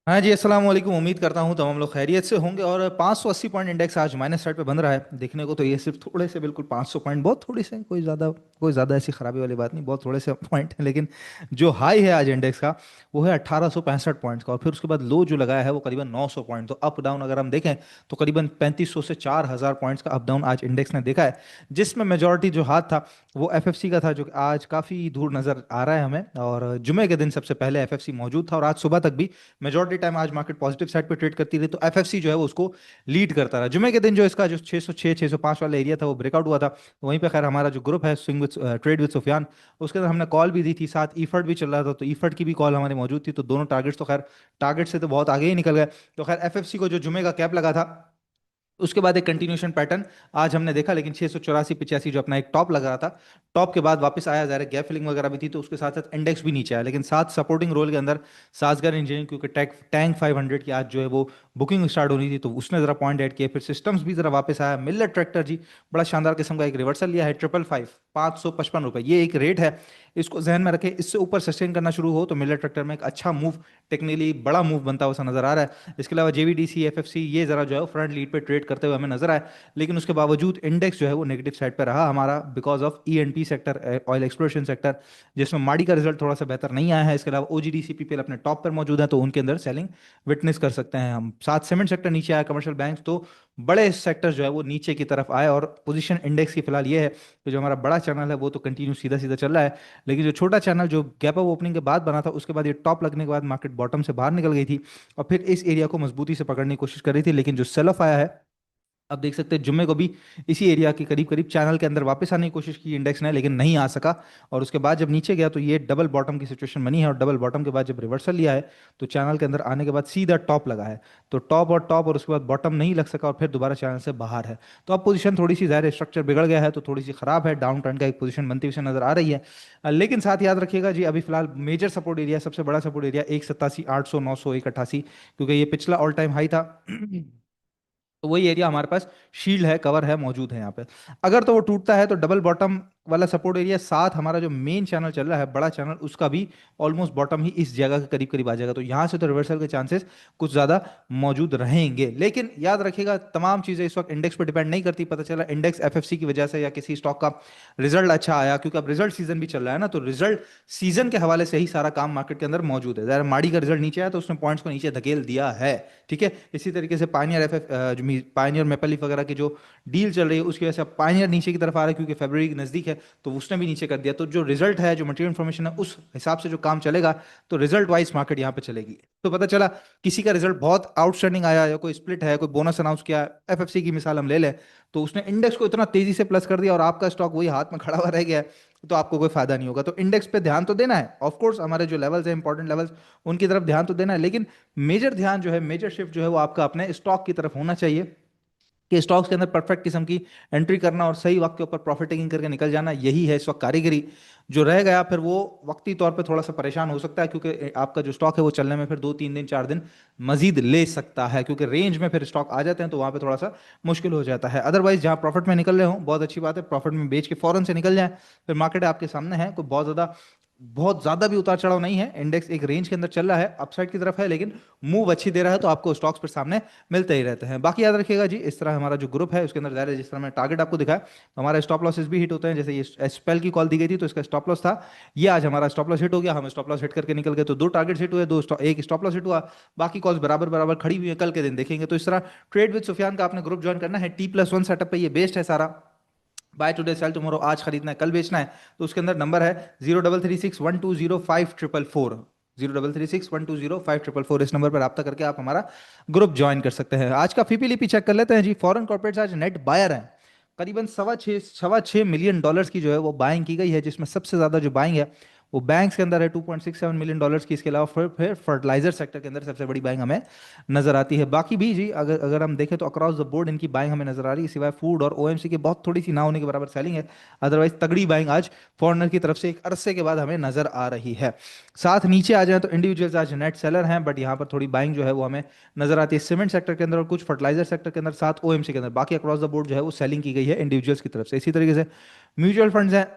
हाँ जी, अस्सलाम वालेकुम। उम्मीद करता हूँ तमाम लोग खैरियत से होंगे। और 580 पॉइंट इंडेक्स आज माइनस साइड पे बन रहा है। देखने को तो ये सिर्फ थोड़े से, बिल्कुल 500 पॉइंट, बहुत थोड़े से, कोई ज़्यादा ऐसी खराबी वाली बात नहीं, बहुत थोड़े से पॉइंट हैं। लेकिन जो हाई है आज इंडेक्स का, वो है 1865 पॉइंट्स का। और फिर उसके बाद लो जो लगाया है वो करीबन 900 पॉइंट। तो अप डाउन अगर हम देखें तो करीबन 3500 से 4000 पॉइंट्स का अप डाउन आज इंडेक्स ने देखा है। जिसमें मेजोरिटी जो हाथ था वो एफएफसी का था, जो कि आज काफ़ी दूर नज़र आ रहा है हमें। और जुमे के दिन सबसे पहले एफएफसी मौजूद था और आज सुबह तक भी मेजोरिटी टाइम आज मार्केट पॉजिटिव साइड पे ट्रेड करती रही। तो एफएफसी जो है वो उसको लीड करता रहा। जुमे के दिन जो इसका जो 606 605 वाला एरिया था वो ब्रेकआउट हुआ था। तो वहीं पे खैर हमारा जो ग्रुप है swing with trade with Sufiyan, उसके अंदर हमने कॉल भी दी थी, साथ ईफर्ट भी चल रहा था। तो ईफर्ट की भी कॉल हमारी मौजूद थी। तो दोनों टारगेट्स तो खैर टारगेट से तो बहुत आगे ही निकल गए। तो खैर एफएफसी को जो जुमे का कैप लगा था, उसके बाद एक कंटिन्यूशन पैटर्न आज हमने देखा। लेकिन 684 85 जो अपना एक टॉप लग रहा था, टॉप के बाद वापस आया जा रहा है। गैप फिलिंग वगैरह भी थी, तो उसके साथ साथ इंडेक्स भी नीचे आया। लेकिन साथ सपोर्टिंग रोल के अंदर सासगर इंजीनियरिंग, क्योंकि टैंक 500 की आज जो है वो बुकिंग स्टार्ट होनी थी, तो उसने जरा पॉइंट ऐड किया। फिर सिस्टम्स भी जरा वापस आया। मिलर ट्रैक्टर जी बड़ा शानदार किस्म का एक रिवर्सल लिया है। 555 555 रुपए ये एक रेट है, इसको जहन में रखें। इससे ऊपर सस्टेन करना शुरू हो तो मिलर ट्रैक्टर में एक अच्छा मूव, टेक्निकली बड़ा मूव बनता हुआ सा नजर आ रहा है। इसके अलावा जेवीडीसी एफएफसी ये जरा जो है फ्रंट लीड पे ट्रेड करते हुए हमें नजर आए। लेकिन उसके बावजूद इंडेक्स जो है वो नेगेटिव साइड पे रहा हमारा, because of ENT sector, oil exploration sector, जिसमें माड़ी का रिजल्ट थोड़ा सा बेहतर नहीं आया है। इसके अलावा ओजीडीसी पीपीएल अपने टॉप पर मौजूद है, तो उनके अंदर सेलिंग विटनेस कर सकते हैं हम। साथ सीमेंट सेक्टर नीचे आया, कमर्शियल बैंक, तो बड़े सेक्टर जो है वो नीचे की तरफ आए। और पोजीशन इंडेक्स की फिलहाल ये है कि जो हमारा बड़ा चैनल है वो तो कंटिन्यू सीधा सीधा चल रहा है। लेकिन जो छोटा चैनल जो गैप अप ओपनिंग के बाद बना था, उसके बाद ये टॉप लगने के बाद मार्केट बॉटम से बाहर निकल गई थी और फिर इस एरिया को मजबूती से पकड़ने की कोशिश कर रही थी। लेकिन जो सेल ऑफ आया है, अब देख सकते हैं जुम्मे को भी इसी एरिया के करीब करीब चैनल के अंदर वापस आने की कोशिश की इंडेक्स ने, लेकिन नहीं आ सका। और उसके बाद जब नीचे गया तो ये डबल बॉटम की सिचुएशन बनी है। और डबल बॉटम के बाद जब रिवर्सल लिया है तो चैनल के अंदर आने के बाद सीधा टॉप लगा है। तो टॉप और उसके बाद बॉटम नहीं लग सका और फिर दोबारा चैनल से बाहर है। तो अब पोजीशन थोड़ी सी, ज़ाहिर स्ट्रक्चर बिगड़ गया है तो थोड़ी सी खराब है। डाउन ट्रेंड का एक पोजीशन बनती हुई नजर आ रही है। लेकिन साथ याद रखिएगा जी, अभी फिलहाल मेजर सपोर्ट एरिया, सबसे बड़ा सपोर्ट एरिया 187 800 900 188, क्योंकि ये पिछला ऑल टाइम हाई था। तो वही एरिया हमारे पास शील्ड है, कवर है, मौजूद है यहाँ पे। अगर तो वो टूटता है तो डबल बॉटम वाला सपोर्ट एरिया, साथ हमारा जो मेन चैनल चल रहा है बड़ा चैनल, उसका भी ऑलमोस्ट बॉटम ही इस जगह के करीब करीब आ जाएगा। तो यहाँ से तो रिवर्सल के चांसेस कुछ ज़्यादा मौजूद रहेंगे। लेकिन याद रखिएगा तमाम चीज़ें इस वक्त इंडेक्स पर डिपेंड नहीं करती। पता चला इंडेक्स एफएफसी की वजह से या किसी स्टॉक का रिजल्ट अच्छा आया, क्योंकि अब रिजल्ट सीजन भी चल रहा है ना, तो रिजल्ट सीजन के हवाले से ही सारा काम मार्केट के अंदर मौजूद है। ज़रा माड़ी का रिजल्ट नीचे आया तो उसने पॉइंट्स को नीचे धकेल दिया है। ठीक है, इसी तरीके से पाइनियर एफ जो पाइनियर मेपल लीफ वगैरह की जो डील चल रही है उसकी वजह से अब पाइनियर नीचे की तरफ आ रहा है, क्योंकि फरवरी के नज़दीक है, तो उसने भी नीचे कर दिया। तो जो रिजल्ट है, जो मटेरियल इन्फॉर्मेशन है, उस हिसाब से जो काम चलेगा, तो रिजल्ट वाइज मार्केट यहाँ पे चलेगी। तो पता चला किसी का रिजल्ट बहुत आउटस्टैंडिंग आया, या कोई स्प्लिट है, कोई बोनस अनाउंस किया, एफएफसी की मिसाल हम ले लें, तो उसने इंडेक्स को इतना तेजी से प्लस कर दिया और आपका स्टॉक वही हाथ में खड़ा हुआ रह गया है, तो आपको कोई फायदा नहीं होगा। तो इंडेक्स पे ध्यान तो देना है, ऑफ कोर्स हमारे जो लेवल्स हैं, इंपॉर्टेंट लेवल्स, उनकी तरफ ध्यान तो देना है। लेकिन मेजर ध्यान जो है, मेजर शिफ्ट जो है वो आपका अपने स्टॉक की तरफ होना चाहिए, कि स्टॉक्स के अंदर परफेक्ट किस्म की एंट्री करना और सही वक्त के ऊपर प्रॉफिट टेकिंग करके निकल जाना, यही है इस वक्त कारीगरी। जो रह गया फिर वो वक्ती तौर पे थोड़ा सा परेशान हो सकता है, क्योंकि आपका जो स्टॉक है वो चलने में फिर 2 3 दिन 4 दिन मजीद ले सकता है, क्योंकि रेंज में फिर स्टॉक आ जाते हैं तो वहां पे थोड़ा सा मुश्किल हो जाता है। अदरवाइज जहां प्रॉफिट में निकल रहे हो बहुत अच्छी बात है, प्रॉफिट में बेच के फौरन से निकल जाए। फिर मार्केट आपके सामने है, कोई बहुत ज्यादा भी उतार चढ़ाव नहीं है, इंडेक्स एक रेंज के अंदर चल रहा है, अपसाइड की तरफ है, लेकिन मूव अच्छी दे रहा है, तो आपको स्टॉक्स पर सामने मिलते ही रहते हैं। बाकी याद रखिएगा जी, इस तरह हमारा जो ग्रुप है उसके अंदर दायरा, जिस तरह मैं टारगेट आपको दिखाया, तो हमारे स्टॉप लॉसेस भी हिट होते हैं। जैसे ये एसपेल की कॉल दी गई थी तो इसका स्टॉप लॉस था, ये आज हमारा स्टॉप लॉस हिट हो गया, हम स्टॉप लॉस हिट करके निकल गए। तो दो टारगेट हिट हुए, एक स्टॉप लॉस हिट हुआ, बाकी कॉल्स बराबर बराबर खड़ी हुई है, कल के दिन देखेंगे। तो इस तरह ट्रेड विद सुफियान का आपने ग्रुप ज्वाइन करना है, T+1 सेटअप पे ये बेस्ड है सारा। बाय टुडे सेल टुमारो, आज खरीदना है कल बेचना है। तो उसके अंदर नंबर है 03361205 444, 03361205 444। इस नंबर पर रब्ता करके आप हमारा ग्रुप ज्वाइन कर सकते हैं। आज का फीपीलीपी चेक कर लेते हैं जी। फॉरेन कॉर्पोरेट्स आज नेट बायर हैं, करीबन सवा छः मिलियन डॉलर्स की जो है वो बाइंग की गई है, जिसमें सबसे ज्यादा जो बाइंग है वो बैंक्स के अंदर है, 2.67 मिलियन डॉलर्स की। इसके अलावा फिर फर्टिलाइजर सेक्टर के अंदर सबसे बड़ी बाइंग हमें नजर आती है। बाकी भी जी अगर अगर हम देखें तो अक्रॉस द बोर्ड इनकी बाइंग हमें नजर आ रही है, सिवाय फूड और ओएमसी के बहुत थोड़ी सी ना होने के बराबर सेलिंग है। अदरवाइज तगड़ी बाइंग आज फॉरनर की तरफ से एक अरसे के बाद हमें नजर आ रही है। साथ नीचे आ जाए तो इंडिविजुअल्स आज नेट सेलर हैं, बट यहाँ पर थोड़ी बाइंग जो है वो हमें नजर आती है सीमेंट सेक्टर के अंदर और कुछ फर्टिलाइजर सेक्टर के अंदर, साथ ओएमसी के अंदर। बाकी अक्रॉस द बोर्ड जो है वो सेलिंग की गई है इंडिविजुअल्स की तरफ से। इसी तरीके से म्यूचुअल फंड्स हैं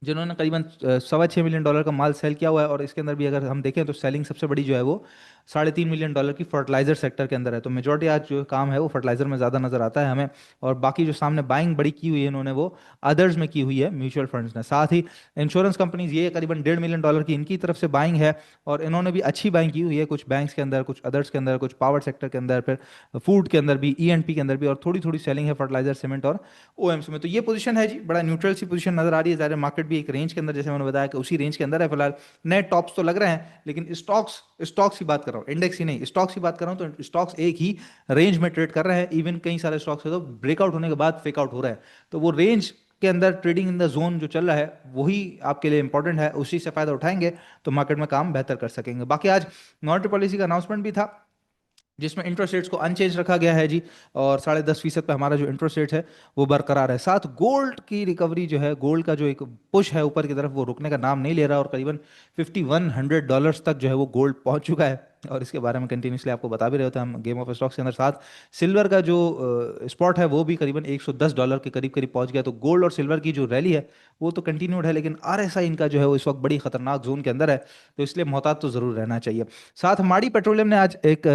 जिन्होंने करीबन $6.25 मिलियन का माल सेल किया हुआ है। और इसके अंदर भी अगर हम देखें तो सेलिंग सबसे बड़ी जो है वो $3.5 मिलियन की फर्टिलाइजर सेक्टर के अंदर है। तो मेजोरिटी आज जो काम है वो फर्टिलाइजर में ज़्यादा नजर आता है हमें। और बाकी जो सामने बाइंग बड़ी की हुई है इन्होंने, वो अदर्स में की हुई है म्यूचुअल फंड्स ने। साथ ही इंश्योरेंस कंपनीज, ये करीबन $1.5 मिलियन की इनकी तरफ से बाइंग है। और इन्होंने भी अच्छी बाइंग की हुई है, कुछ बैंक्स के अंदर, कुछ अदर्स के अंदर, कुछ पावर सेक्टर के अंदर, फिर फूड के अंदर भी, ईएनपी के अंदर भी, और थोड़ी थोड़ी सेलिंग है फर्टिलाइजर, सीमेंट और ओएम्स में। तो ये पोजीशन है जी, बड़ा न्यूट्रल सी पोजीशन नजर आ रही है। ज़ाहिर मार्केट भी एक रेंज के अंदर, जैसे मैंने बताया कि उसी रेंज के अंदर है फिलहाल। नए टॉप्स तो लग रहे हैं, लेकिन स्टॉक्स स्टॉक्स की बात कर रहा हूँ, इंडेक्स ही नहीं, स्टॉक्स की बात कर रहा हूँ, तो स्टॉक्स एक ही रेंज में ट्रेड कर रहे हैं। इवन कई सारे स्टॉक्स है तो ब्रेकआउट होने के बाद फेक आउट हो रहा है। तो वो रेंज के अंदर ट्रेडिंग इन द जोन जो चल रहा है वही आपके लिए इंपॉर्टेंट है, उसी से फायदा उठाएंगे तो मार्केट में काम बेहतर कर सकेंगे। बाकी आज मॉनेटरी पॉलिसी का अनाउंसमेंट भी था, जिसमें इंटरेस्ट रेट्स को अनचेंज रखा गया है जी। और 10.5% पे हमारा जो इंटरेस्ट रेट है वो बरकरार है। साथ गोल्ड की रिकवरी जो है, गोल्ड का जो एक पुश है ऊपर की तरफ, वो रुकने का नाम नहीं ले रहा। और करीबन $5,100 तक जो है वो गोल्ड पहुंच चुका है। और इसके बारे में कंटिन्यूसली आपको बता भी रहे थे हम गेम ऑफ स्टॉक्स के अंदर। साथ सिल्वर का जो स्पॉट है वो भी करीबन $110 के करीब करीब पहुंच गया। तो गोल्ड और सिल्वर की जो रैली है वो तो कंटिन्यूड है, लेकिन आरएसआई इनका जो है वो इस वक्त बड़ी खतरनाक जोन के अंदर है। तो इसलिए मोहतात तो जरूर रहना चाहिए। साथ माड़ी पेट्रोलियम ने आज एक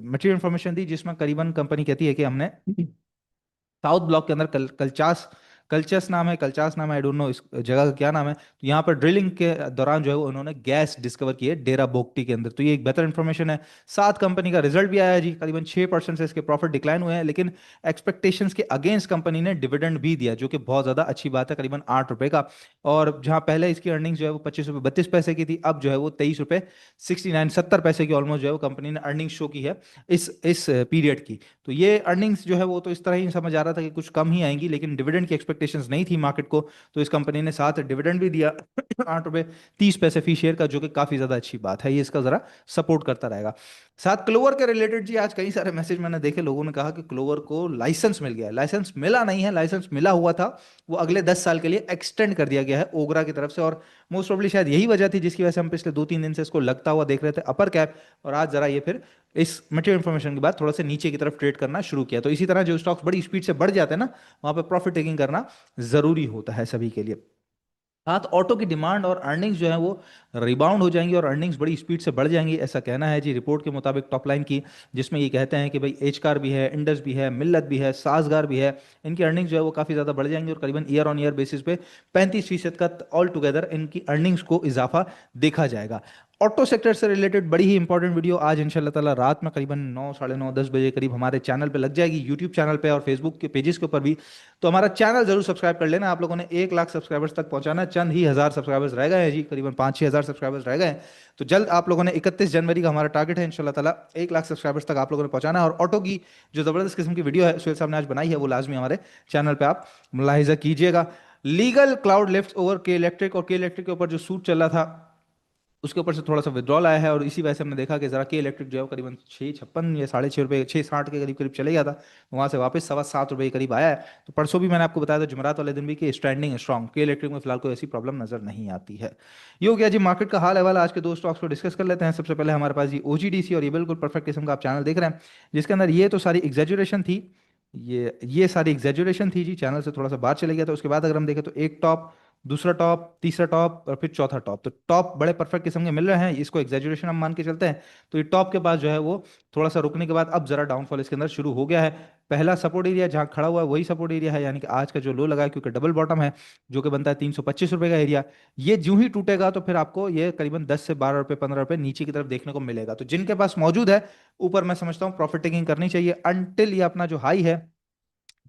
मटेरियल इन्फॉर्मेशन दी, जिसमें करीबन कंपनी कहती है कि हमने साउथ ब्लॉक के अंदर कलचास कलचस नाम है, कलचास नाम है, आई डोंट नो इस जगह का क्या नाम है। तो यहाँ पर ड्रिलिंग के दौरान जो है वो उन्होंने गैस डिस्कवर की है डेरा बोगटी के अंदर। तो ये एक बेहतर इन्फॉर्मेशन है। साथ कंपनी का रिजल्ट भी आया है जी, करीबन 6% से इसके प्रॉफिट डिक्लाइन हुए हैं, लेकिन एक्सपेक्टेशंस के अगेंस्ट कंपनी ने डिविडेंड भी दिया, जो कि बहुत ज़्यादा अच्छी बात है, करीबन ₹8 का। और जहाँ पहले इसकी अर्निंग्स जो है वो ₹25.32 की थी, अब जो है वो ₹23.69 70 पैसे की ऑलमोस्ट जो है वो कंपनी ने अर्निंग्स शो की है इस पीरियड की। तो ये अर्निंग्स जो है वो तो इस तरह ही समझ आ रहा था कि कुछ कम ही आएंगी, लेकिन डिविडेंड की एक्सपेक्टेशंस नहीं थी मार्केट को। तो इस कंपनी ने साथ डिविडेंड भी दिया ₹8.30 फी शेयर का, जो कि काफी ज्यादा अच्छी बात है। ये इसका जरा सपोर्ट करता रहेगा। साथ क्लोवर के रिलेटेड जी आज कई सारे मैसेज मैंने देखे, लोगों ने कहा कि क्लोवर को लाइसेंस मिल गया है। लाइसेंस मिला नहीं है, लाइसेंस मिला हुआ था, वो अगले 10 साल के लिए एक्सटेंड कर दिया गया है ओगरा की तरफ से। और मोस्ट प्रोबेबली शायद यही वजह थी जिसकी वजह से हम पिछले 2-3 दिन से इसको लगता हुआ देख रहे थे अपर कैप। और आज जरा ये फिर इस मटेरियल इन्फॉर्मेशन के बाद थोड़ा सा नीचे की तरफ ट्रेड करना शुरू किया। तो इसी तरह जो स्टॉक्स बड़ी स्पीड से बढ़ जाते हैं ना, वहां पे प्रॉफिट टेकिंग करना जरूरी होता है सभी के लिए। साथ ऑटो की डिमांड और अर्निंग्स जो है वो रिबाउंड हो जाएंगी और अर्निंग्स बड़ी स्पीड से बढ़ जाएंगी, ऐसा कहना है जी रिपोर्ट के मुताबिक टॉप लाइन की। जिसमें ये कहते हैं कि भाई एच कार भी है, इंडस भी है, मिल्लत भी है, साजगार भी है, इनकी अर्निंग्स जो है वो काफ़ी ज़्यादा बढ़ जाएंगी। और करीबन ईयर ऑन ईयर बेसिस पे 35% का ऑल टुगेदर इनकी अर्निंग्स को इजाफा देखा जाएगा। ऑटो सेक्टर से रिलेटेड बड़ी ही इंपॉर्टेंट वीडियो आज इंशाल्लाह ताला रात में करीबन 9, साढ़े 9, 10 बजे करीब हमारे चैनल पे लग जाएगी, यूट्यूब चैनल पे और फेसबुक के पेजेस के ऊपर भी। तो हमारा चैनल जरूर सब्सक्राइब कर लेना। आप लोगों ने 1 लाख सब्सक्राइबर्स तक पहुंचाना है, चंद ही हज़ार सब्सक्राइबर्स रह गए हैं जी, करीबन 5-6 हज़ार सब्सक्राइबर्स रह गए हैं। तो जल्द आप लोगों ने 31 जनवरी का हमारा टारगेट है इंशाल्लाह ताला 1 लाख सब्सक्राइबर्स तक आप लोगों ने पहुंचाना है। और ऑटो की जो ज़बरदस्त किस्म की वीडियो है सुहेल साहब ने आज बनाई है, वो लाजमी हमारे चैनल पर आप मुलाहिजा कीजिएगा। लीगल क्लाउड लिफ्ट ओवर के इलेक्ट्रिक, और के इलेक्ट्रिक के ऊपर जो सूट चल रहा था उसके ऊपर से थोड़ा सा विड्रॉल आया है। और इसी वजह से हमने देखा कि जरा के इलेक्ट्रिक जो है वो करीबन 6.56 या ₹6.5, 6.60 के करीब करीब चले गया था, तो वहां से वापस ₹7.25 के करीब आया है। तो परसों भी मैंने आपको बताया था जुमेरात वाले दिन भी कि स्टैंडिंग स्ट्रॉन्ग, के इलेक्ट्रिक में फिलहाल कोई ऐसी प्रॉब्लम नजर नहीं आती है। ये हो गया जी मार्केट का हाल है। आज के दो स्टॉक्स को डिस्कस कर लेते हैं। सबसे पहले हमारे पास जी ओजीडीसी, और ये बिल्कुल परफेक्ट किस्म का आप चैनल देख रहे हैं, जिसके अंदर ये तो सारी एग्जेजुरेशन थी, ये सारी एग्जेजुरेशन थी जी, चैनल से थोड़ा सा बाहर चले गया था। उसके बाद अगर हम देखें तो एक टॉप, दूसरा टॉप, तीसरा टॉप और फिर चौथा टॉप। तो टॉप बड़े परफेक्ट किस्म के मिल रहे हैं, इसको एग्जेजुरेशन हम मान के चलते हैं। तो ये टॉप के पास जो है वो थोड़ा सा रुकने के बाद अब जरा डाउनफॉल इसके अंदर शुरू हो गया है। पहला सपोर्ट एरिया जहां खड़ा हुआ है वही सपोर्ट एरिया है, यानी कि आज का जो लो लगा है, क्योंकि डबल बॉटम है, जो कि बनता है ₹325 का एरिया। ये जो ही टूटेगा तो फिर आपको ये करीबन 10 से 12 रुपए, ₹15 नीचे की तरफ देखने को मिलेगा। तो जिनके पास मौजूद है ऊपर, मैं समझता हूँ प्रॉफिट टेकिंग करनी चाहिए अनटिल ये अपना जो हाई है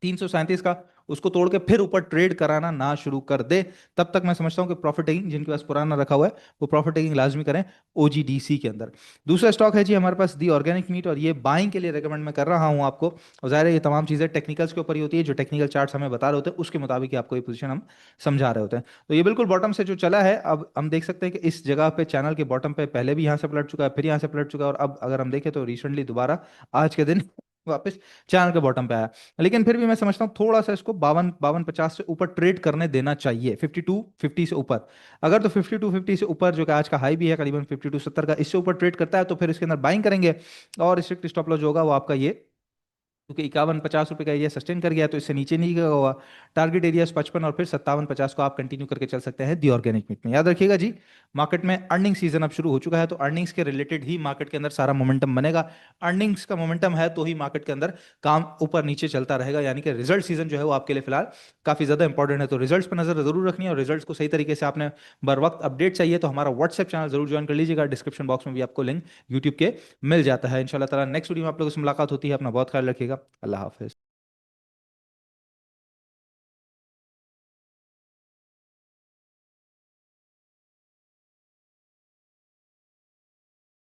337 का, उसको तोड़ के फिर ऊपर ट्रेड कराना ना शुरू कर दे। तब तक मैं समझता हूं कि प्रॉफिट टेकिंग, जिनके पास पुराना रखा हुआ है वो प्रॉफिट टेकिंग लाजमी करें ओजीडीसी के अंदर। दूसरा स्टॉक है जी हमारे पास दी ऑर्गेनिक मीट, और ये बाइंग के लिए रेकमेंड मैं कर रहा हूं आपको। और जाहिर है ये तमाम चीजें टेक्निकल्स के ऊपर ही होती है, जो टेक्निकल चार्ट्स हमें बता रहे होते हैं उसके मुताबिक ही आपको ये पोजीशन हम समझा रहे होते हैं। तो ये बिल्कुल बॉटम से जो चला है, अब हम देख सकते हैं कि इस जगह पे चैनल के बॉटम पे पहले भी यहाँ से पलट चुका है, फिर यहाँ से पलट चुका है, और अब अगर हम देखें तो रिसेंटली दोबारा आज के दिन वापस चैनल के बॉटम पे आया। लेकिन फिर भी मैं समझता हूँ थोड़ा सा इसको 52-50 से ऊपर ट्रेड करने देना चाहिए, 5250 से ऊपर। अगर तो 5250 से ऊपर, जो कि आज का हाई भी है करीबन 5270 का, इससे ऊपर ट्रेड करता है तो फिर इसके अंदर बाइंग करेंगे। और स्ट्रिक्ट स्टॉप लॉस जो होगा वो आपका ये क्योंकि 51-50 रुपए का एरिया सस्टेन कर गया तो इससे नीचे नहीं गया हुआ। टारगेट एरिया 55 और फिर 57-50 को आप कंटिन्यू करके चल सकते हैं दी ऑर्गेनिक मीट में। याद रखिएगा जी, मार्केट में अर्निंग सीजन अब शुरू हो चुका है, तो अर्निंग्स के रिलेटेड ही मार्केट के अंदर सारा मोमेंटम बनेगा। अर्निंग्स का मोमेंटम है तो ही मार्केट के अंदर काम ऊपर नीचे चलता रहेगा, यानी कि रिजल्ट सीजन जो है वो आपके लिए फिलहाल काफी ज्यादा इंपॉर्टेंट है। तो रिजल्ट्स पर नजर जरूर रखनी है, और रिजल्ट्स को सही तरीके से आपने बर वक्त अपडेट चाहिए तो हमारा व्हाट्सएप चैनल जरूर ज्वाइन कर लीजिएगा। डिस्क्रिप्शन बॉक्स में भी आपको लिंक यूट्यूब के मिल जाता है। इंशाल्लाह ताला नेक्स्ट वीडियो में आप लोगों से मुलाकात होती है। अपना बहुत ख्याल रखिएगा। अल्लाह हाफिज।